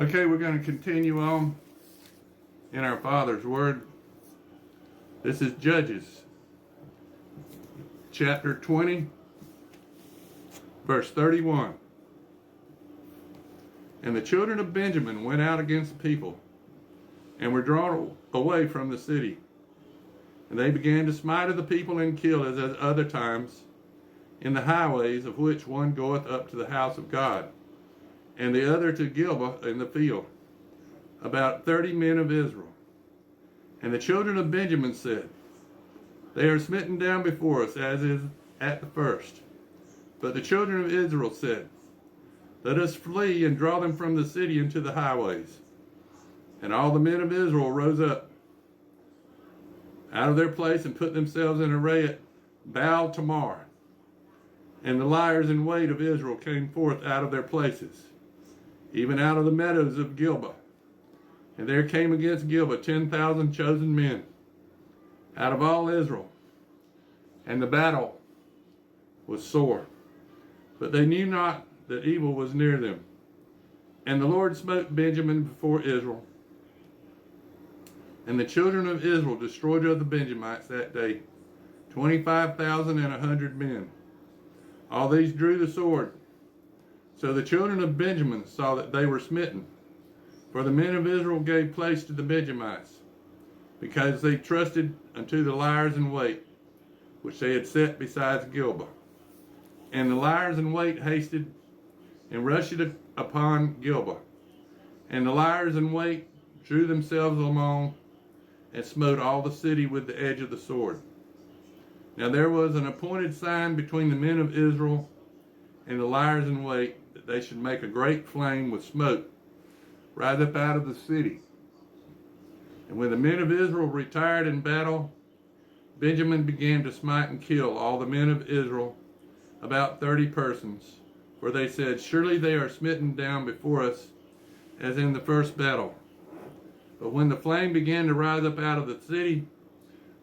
Okay, we're going to continue on in our Father's Word. This is Judges, chapter 20, verse 31. And the children of Benjamin went out against the people, and were drawn away from the city. And they began to smite of the people and kill as at other times, in the highways, of which one goeth up to the house of God, and the other to Gilboa in the field, about 30 men of Israel. And the children of Benjamin said, They are smitten down before us, as is at the first. But the children of Israel said, Let us flee and draw them from the city into the highways. And all the men of Israel rose up out of their place and put themselves in array at Baal Tamar. And the liers in wait of Israel came forth out of their places, even out of the meadows of Gilboa. And there came against Gilboa 10,000 chosen men out of all Israel. And the battle was sore, but they knew not that evil was near them. And the Lord smote Benjamin before Israel. And the children of Israel destroyed of the Benjamites that day 25,100 men. All these drew the sword. So the children of Benjamin saw that they were smitten. For the men of Israel gave place to the Benjamites, because they trusted unto the liers in wait, which they had set beside Gilboa. And the liers in wait hasted and rushed upon Gilboa. And the liers in wait drew themselves along, and smote all the city with the edge of the sword. Now there was an appointed sign between the men of Israel and the liers in wait, that they should make a great flame with smoke rise up out of the city. And when the men of Israel retired in battle, Benjamin began to smite and kill all the men of Israel, about 30 persons. For they said, Surely they are smitten down before us, as in the first battle. But when the flame began to rise up out of the city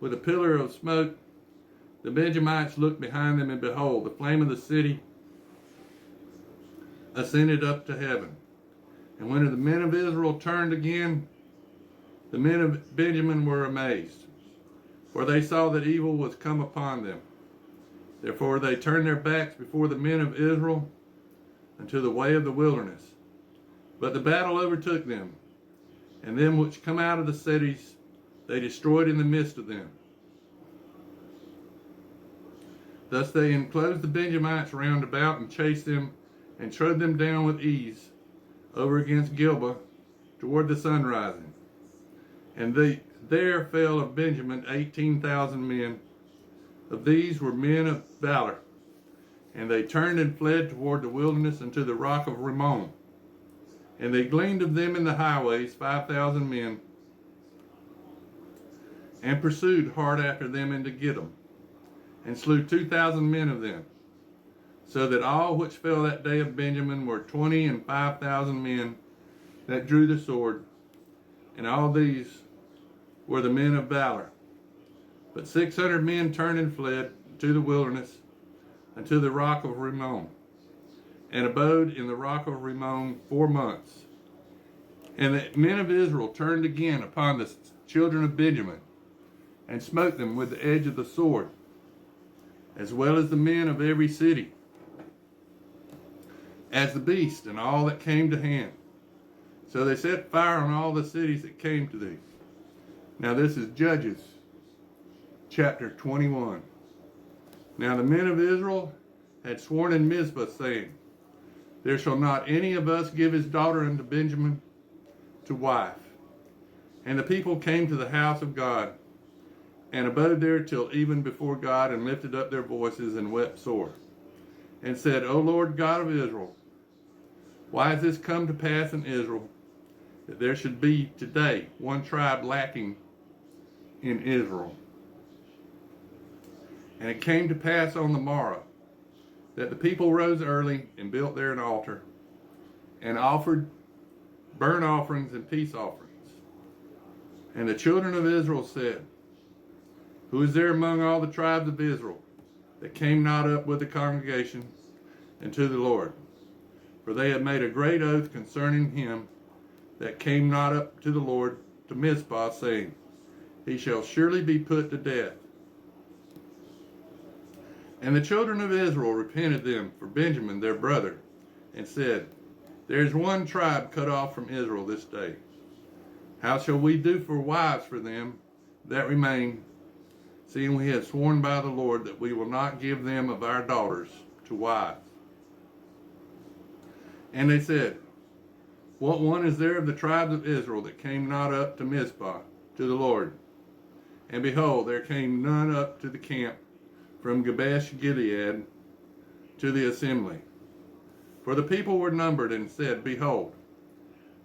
with a pillar of smoke, the Benjamites looked behind them, and behold, the flame of the city ascended up to heaven. And when the men of Israel turned again, the men of Benjamin were amazed, for they saw that evil was come upon them. Therefore they turned their backs before the men of Israel unto the way of the wilderness. But the battle overtook them, and them which come out of the cities they destroyed in the midst of them. Thus they enclosed the Benjamites round about, and chased them, and trode them down with ease over against Gilboa toward the sunrising. And there fell of Benjamin 18,000 men. Of these were men of valor. And they turned and fled toward the wilderness unto the rock of Rimmon. And they gleaned of them in the highways 5,000 men, and pursued hard after them into Gittim, and slew 2,000 men of them. So that all which fell that day of Benjamin were 25,000 men that drew the sword, and all these were the men of valor. But 600 men turned and fled to the wilderness unto the rock of Rimmon, and abode in the rock of Rimmon 4 months. And the men of Israel turned again upon the children of Benjamin, and smote them with the edge of the sword, as well as the men of every city, as the beast and all that came to hand. So they set fire on all the cities that came to thee. Now this is Judges, chapter 21. Now the men of Israel had sworn in Mizpah, saying, There shall not any of us give his daughter unto Benjamin to wife. And the people came to the house of God, and abode there till even before God, and lifted up their voices, and wept sore, and said, O Lord God of Israel, why has this come to pass in Israel, that there should be today one tribe lacking in Israel? And it came to pass on the morrow, that the people rose early, and built there an altar, and offered burnt offerings and peace offerings. And the children of Israel said, Who is there among all the tribes of Israel that came not up with the congregation unto the Lord? For they had made a great oath concerning him that came not up to the Lord to Mizpah, saying, He shall surely be put to death. And the children of Israel repented them for Benjamin their brother, and said, There is one tribe cut off from Israel this day. How shall we do for wives for them that remain, seeing we have sworn by the Lord that we will not give them of our daughters to wives? And they said, What one is there of the tribes of Israel that came not up to Mizpah to the Lord? And behold, there came none up to the camp from Jabesh Gilead to the assembly. For the people were numbered, and said, Behold,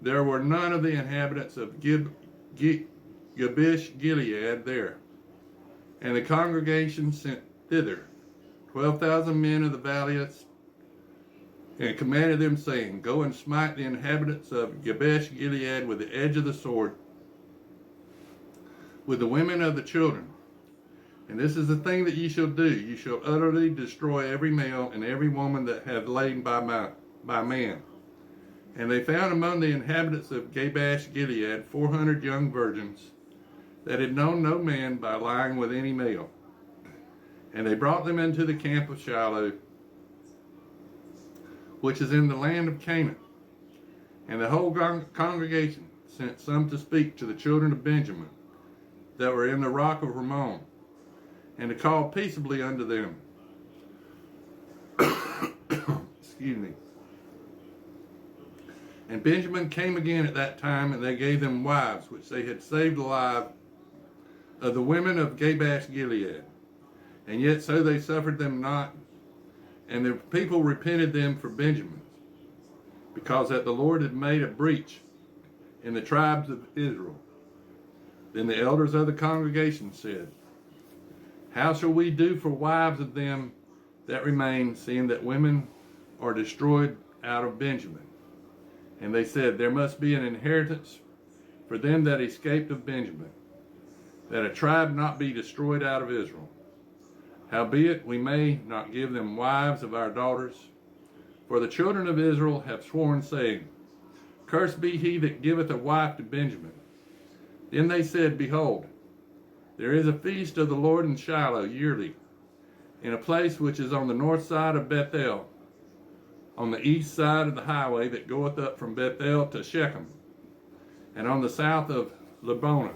there were none of the inhabitants of Jabesh Gilead there. And the congregation sent thither 12,000 men of the valiant, and commanded them, saying, Go and smite the inhabitants of Jabesh Gilead with the edge of the sword, with the women of the children. And this is the thing that ye shall do. You shall utterly destroy every male and every woman that hath lain by man. And they found among the inhabitants of Jabesh Gilead 400 young virgins that had known no man by lying with any male. And they brought them into the camp of Shiloh, which is in the land of Canaan. And the whole congregation sent some to speak to the children of Benjamin that were in the rock of Rimmon, and to call peaceably unto them. Excuse me. And Benjamin came again at that time, and they gave them wives, which they had saved alive of the women of Jabesh Gilead. And yet so they suffered them not, and the people repented them for Benjamin, because that the Lord had made a breach in the tribes of Israel. Then the elders of the congregation said, How shall we do for wives of them that remain, seeing that women are destroyed out of Benjamin? And they said, There must be an inheritance for them that escaped of Benjamin, that a tribe not be destroyed out of Israel. Howbeit we may not give them wives of our daughters, for the children of Israel have sworn, saying, Cursed be he that giveth a wife to Benjamin. Then they said, Behold, there is a feast of the Lord in Shiloh yearly, in a place which is on the north side of Bethel, on the east side of the highway that goeth up from Bethel to Shechem, and on the south of Lebonah.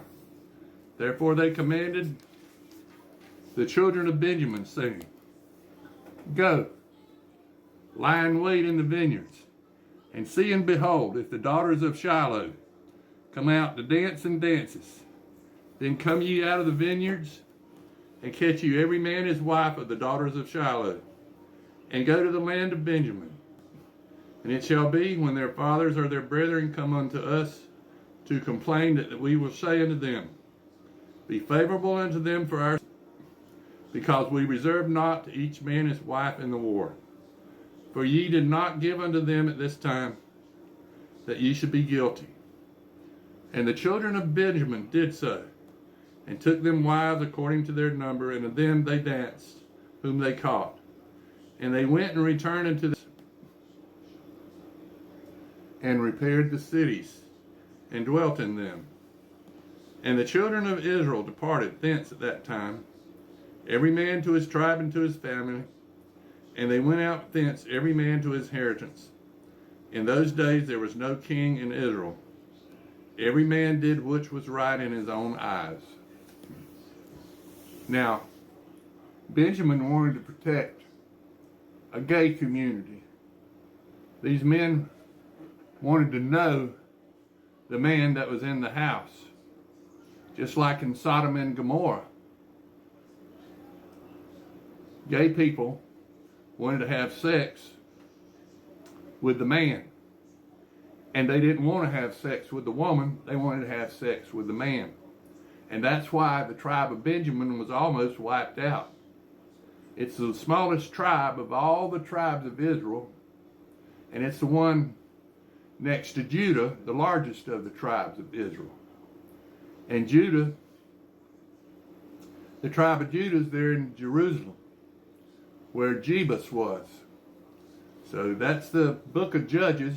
Therefore they commanded the children of Benjamin, saying, Go, lie in wait in the vineyards, and see and behold, if the daughters of Shiloh come out to dance and dances, then come ye out of the vineyards, and catch you every man his wife of the daughters of Shiloh, and go to the land of Benjamin. And it shall be, when their fathers or their brethren come unto us to complain, that we will say unto them, Be favorable unto them for our, because we reserve not to each man his wife in the war. For ye did not give unto them at this time, that ye should be guilty. And the children of Benjamin did so, and took them wives according to their number, and of them they danced, whom they caught. And they went and returned into the and repaired the cities, and dwelt in them. And the children of Israel departed thence at that time, every man to his tribe and to his family, and they went out thence every man to his inheritance. In those days there was no king in Israel. Every man did which was right in his own eyes. Now, Benjamin wanted to protect a gay community. These men wanted to know the man that was in the house, just like in Sodom and Gomorrah. Gay people wanted to have sex with the man, and they didn't want to have sex with the woman. They wanted to have sex with the man. And that's why the tribe of Benjamin was almost wiped out. It's the smallest tribe of all the tribes of Israel, and it's the one next to Judah, the largest of the tribes of Israel. And Judah, the tribe of Judah is there in Jerusalem, where Jebus was. So that's the book of Judges,